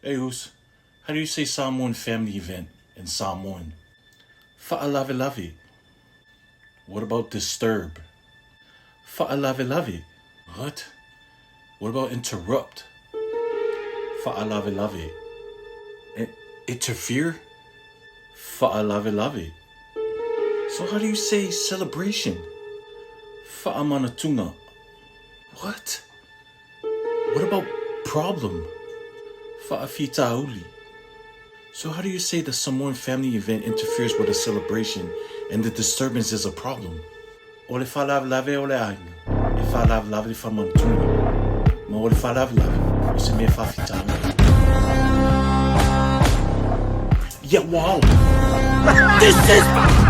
Hey, Hoos, how do you say Samoan family event in Samoan? Fa'alavilavi. What about disturb? Fa'alavilavi. What? What about interrupt? Fa'alavilavi. Interfere? Fa'alavilavi. So how do you say celebration? Fa'amanatuna. What? What about problem? Fa'afitauli. So how do you say the Samoan family event interferes with a celebration and the disturbance is a problem? Ole fa'alavilavi ole aina. E fa'alavilavi fa'amanatuna. Ma ole fa'alavilavi. O se me fa'afitauli. Yeah, wow. This is